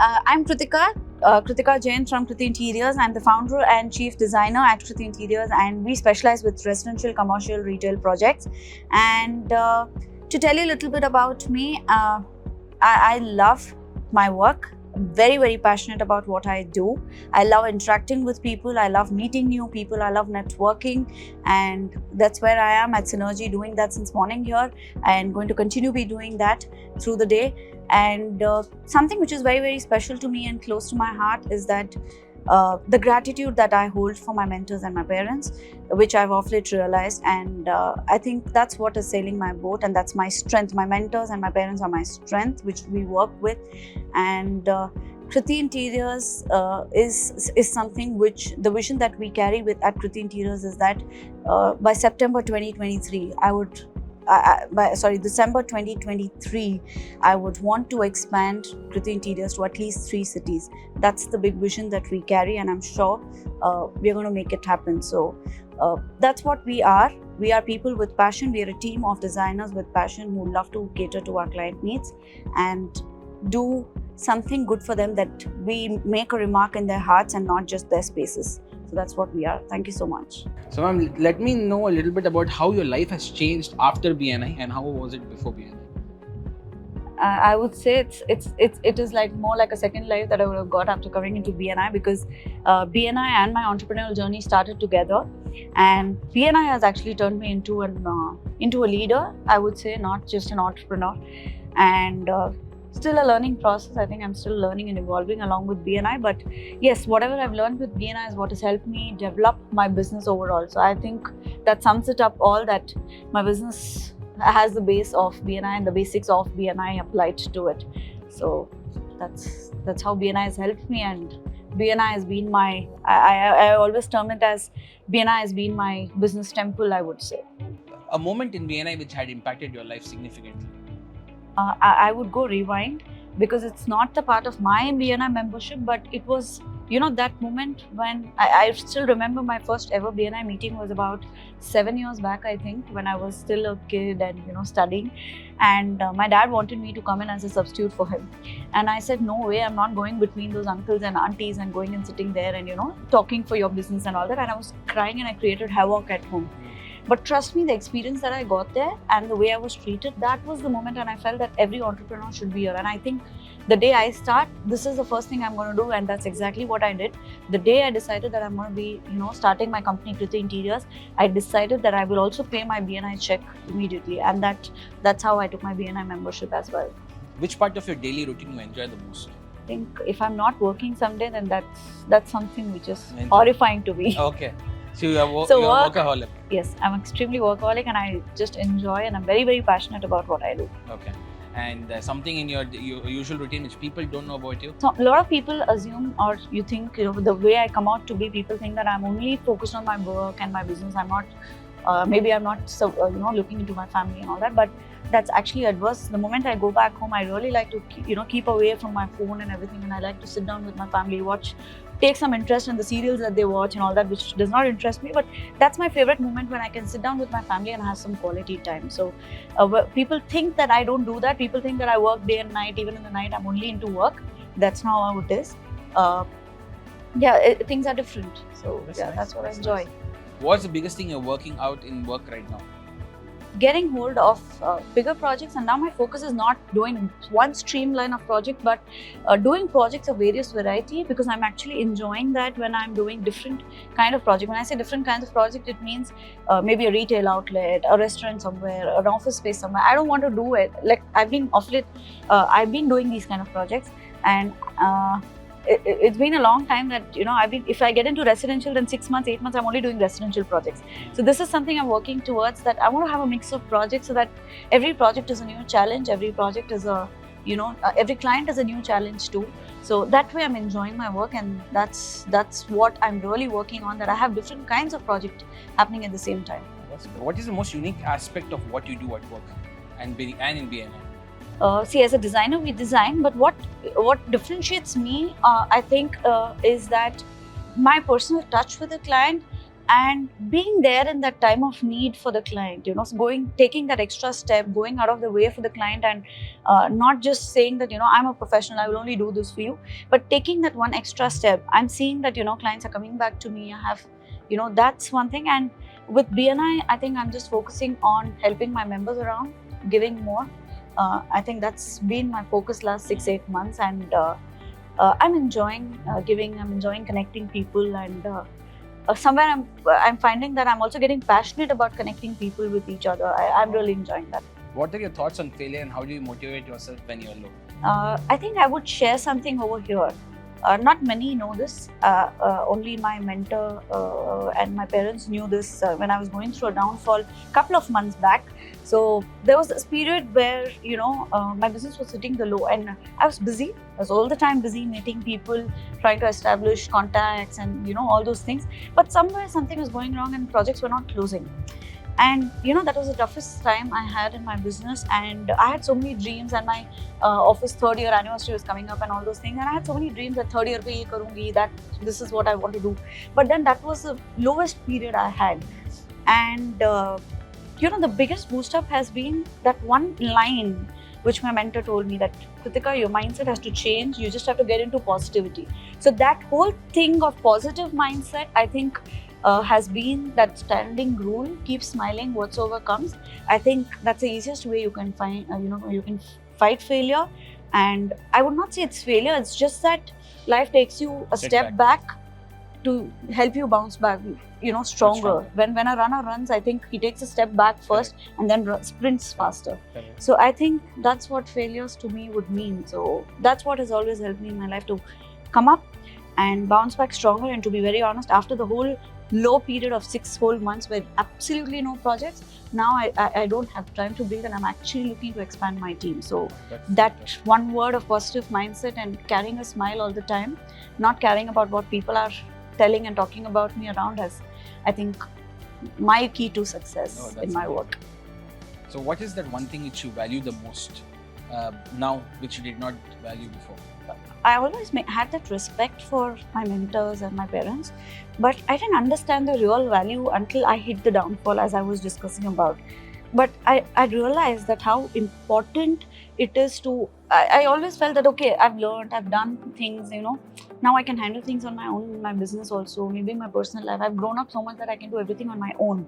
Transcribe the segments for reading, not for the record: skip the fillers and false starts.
I'm Krithika, Krithika Jain from Krithi Interiors. I'm the founder and chief designer at Krithi Interiors, and we specialize with residential, commercial, retail projects. And to tell you a little bit about me, I love my work. I'm very, very passionate about what I do. I love interacting with people. I love meeting new people. I love networking. And that's where I am at Synergy, doing that since morning here, and going to continue be doing that through the day. And something which is very, very special to me and close to my heart is that the gratitude that I hold for my mentors and my parents, which I've of late realized. And I think that's what is sailing my boat, and that's my strength. My mentors and my parents are my strength, which we work with. And Krithi Interiors is something which the vision that we carry with at Krithi Interiors is that by September 2023, December 2023, I would want to expand Krithi Interiors to at least 3 cities. That's the big vision that we carry, and I'm sure we're going to make it happen. So that's what we are. We are people with passion. We are a team of designers with passion who love to cater to our client needs and do something good for them, that we make a remark in their hearts and not just their spaces. So that's what we are. Thank you so much. So ma'am, let me know a little bit about how your life has changed after BNI and how was it before BNI? I would say it is like more like a second life that I would have got after coming into BNI, because BNI and my entrepreneurial journey started together, and BNI has actually turned me into a leader. I would say, not just an entrepreneur, and still a learning process. I think I'm still learning and evolving along with BNI. But yes, whatever I've learned with BNI is what has helped me develop my business overall. So I think that sums it up all, that my business has the base of BNI and the basics of BNI applied to it. So that's how BNI has helped me, and BNI has been my, I always term it as BNI has been my business temple, I would say. A moment in BNI which had impacted your life significantly? I would go rewind, because it's not the part of my BNI membership, but it was, that moment when I still remember my first ever BNI meeting was about 7 years back, I think, when I was still a kid and, studying. And my dad wanted me to come in as a substitute for him. And I said, no way, I'm not going between those uncles and aunties and going and sitting there and, talking for your business and all that. And I was crying and I created havoc at home. But trust me, the experience that I got there and the way I was treated, that was the moment, and I felt that every entrepreneur should be here. And I think the day I start, this is the first thing I'm going to do, and that's exactly what I did. The day I decided that I'm going to be, starting my company, Krithi Interiors, I decided that I will also pay my BNI check immediately, and that's how I took my BNI membership as well. Which part of your daily routine you enjoy the most? I think if I'm not working someday, then that's something which is horrifying to me. Okay. So you are workaholic? Yes, I'm extremely workaholic, and I just enjoy, and I'm very, very passionate about what I do. Okay. And something in your usual routine which people don't know about you? So a lot of people assume, or you think, the way I come out to be, people think that I'm only focused on my work and my business. I'm not, maybe I'm not so, looking into my family and all that, but that's actually adverse. The moment I go back home, I really like to, keep away from my phone and everything, and I like to sit down with my family, take some interest in the serials that they watch and all that, which does not interest me. But that's my favorite moment, when I can sit down with my family and have some quality time. So people think that I don't do that. People think that I work day and night. Even in the night, I'm only into work. That's not how it is. Things are different. So that's what I enjoy. Nice. What's the biggest thing you're working out in work right now? Getting hold of bigger projects, and now my focus is not doing one streamline of project, but doing projects of various variety, because I'm actually enjoying that when I'm doing different kind of project. When I say different kinds of project, it means maybe a retail outlet, a restaurant somewhere, an office space somewhere. I don't want to do it like I've been doing these kind of projects, and it's been a long time that, if I get into residential, then 6 months, 8 months, I'm only doing residential projects. So this is something I'm working towards, that I want to have a mix of projects, so that every project is a new challenge. Every project is every client is a new challenge too. So that way I'm enjoying my work, and that's what I'm really working on, that I have different kinds of projects happening at the same time. What is the most unique aspect of what you do at work and in BNI? See, as a designer, we design, but what differentiates me, I think, is that my personal touch with the client and being there in that time of need for the client, you know, so taking that extra step, going out of the way for the client, and not just saying that, you know, I'm a professional, I will only do this for you, but taking that one extra step. I'm seeing that, you know, clients are coming back to me. I have, you know, that's one thing. And with BNI, I think I'm just focusing on helping my members around, giving more. I think that's been my focus last 6-8 months, and I'm enjoying giving. I'm enjoying connecting people, and somewhere I'm finding that I'm also getting passionate about connecting people with each other. I'm really enjoying that. What are your thoughts on failure and how do you motivate yourself when you're low? I think I would share something over here. Not many know this. Only my mentor and my parents knew this when I was going through a downfall a couple of months back. So there was this period where, you know, my business was hitting the low, and I was busy. I was all the time busy meeting people, trying to establish contacts, and, you know, all those things. But somewhere something was going wrong and projects were not closing. And, you know, that was the toughest time I had in my business, and I had so many dreams, and my office 3rd year anniversary was coming up and all those things, and I had so many dreams that 3rd year pe ye karungi, that this is what I want to do. But then that was the lowest period I had. And you know, the biggest boost up has been that one line which my mentor told me, that Krithika, your mindset has to change, you just have to get into positivity. So that whole thing of positive mindset, I think has been that standing rule: keep smiling whatsoever comes. I think that's the easiest way you can find, you know, you can fight failure. And I would not say it's failure, it's just that life takes you a step back to help you bounce back, you know, stronger. When a runner runs, I think he takes a step back first and then sprints faster. So I think that's what failures to me would mean. So that's what has always helped me in my life, to come up and bounce back stronger. And to be very honest, after the whole low period of 6 whole months with absolutely no projects, now I don't have time to breathe, and I'm actually looking to expand my team. So that one word of positive mindset and carrying a smile all the time, not caring about what people are telling and talking about me around, has, I think, my key to success in my work. So what is that one thing which you value the most now, which you did not value before? I always had that respect for my mentors and my parents, but I didn't understand the real value until I hit the downfall, as I was discussing about. But I realized that how important it is to, I always felt that, okay, I've learned, I've done things, you know, now I can handle things on my own, in my business also, maybe in my personal life. I've grown up so much that I can do everything on my own.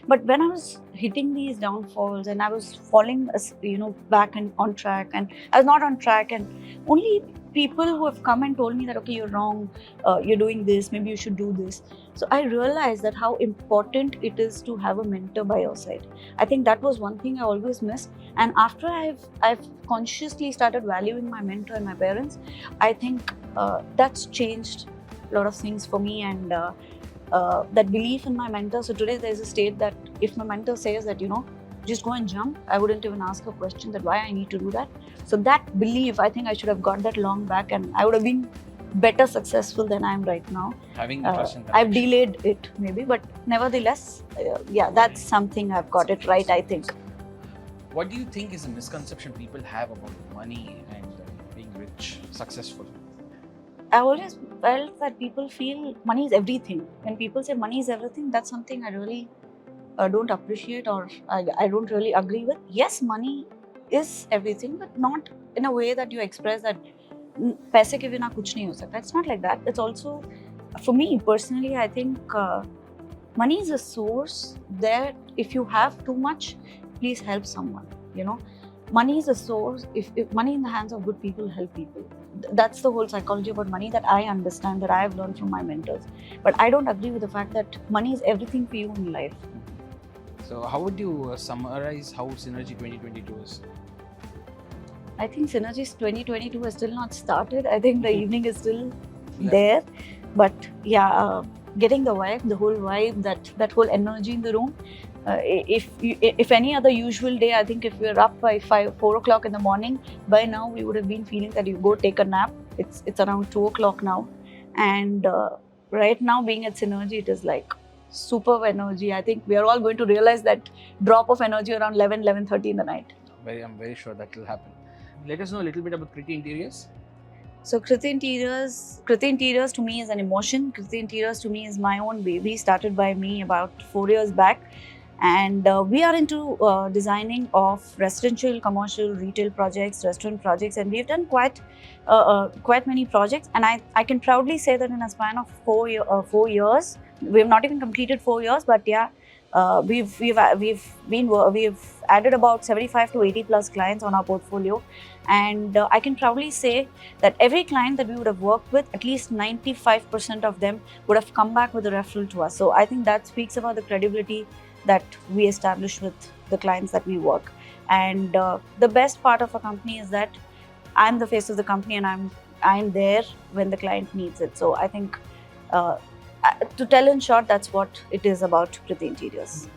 But when I was hitting these downfalls and I was falling, you know, back and on track, and I was not on track, and only people who have come and told me that, okay, you're wrong, you're doing this, maybe you should do this. So I realized that how important it is to have a mentor by your side. I think that was one thing I always missed. And after I've consciously started valuing my mentor and my parents, I think that's changed a lot of things for me. And that belief in my mentor. So today there's a state that if my mentor says that, you know, just go and jump, I wouldn't even ask a question that why I need to do that. So that belief, I think I should have got that long back, and I would have been better successful than I am right now. Having the trust in that. I've delayed it maybe, but nevertheless, yeah, that's something I've got it right, I think. What do you think is a misconception people have about money and being rich, successful? I always felt that people feel money is everything. When people say money is everything, that's something I really don't appreciate, or I don't really agree with. Yes, money is everything, but not in a way that you express that paise ke bina kuch nahi ho sakta. It's not like that. It's also, for me personally, I think money is a source that if you have too much, please help someone, you know. Money is a source. If money in the hands of good people help people. That's the whole psychology about money that I understand, that I have learned from my mentors. But I don't agree with the fact that money is everything for you in life. So how would you summarize how Synergy 2022 is? I think Synergy's 2022 has still not started. I think the evening is still there. But yeah, getting the vibe, the whole vibe, that whole energy in the room. If any other usual day, I think if we're up by 4 o'clock in the morning, by now we would have been feeling that you go take a nap. It's around 2 o'clock now. And right now being at Synergy, it is like superb energy. I think we are all going to realize that drop of energy around 11:30 in the night. I'm very sure that will happen. Let us know a little bit about Krithi Interiors. So Krithi Interiors to me is an emotion. Krithi Interiors to me is my own baby, started by me about 4 years back. And we are into designing of residential, commercial, retail projects, restaurant projects, and we've done quite many projects. And I can proudly say that in a span of 4 years, we have not even completed 4 years, but yeah, we've added about 75 to 80 plus clients on our portfolio, and I can proudly say that every client that we would have worked with, at least 95% of them would have come back with a referral to us. So I think that speaks about the credibility that we establish with the clients that we work. And the best part of a company is that I'm the face of the company, and I'm there when the client needs it. So I think, to tell in short, that's what it is about Krithi Interiors.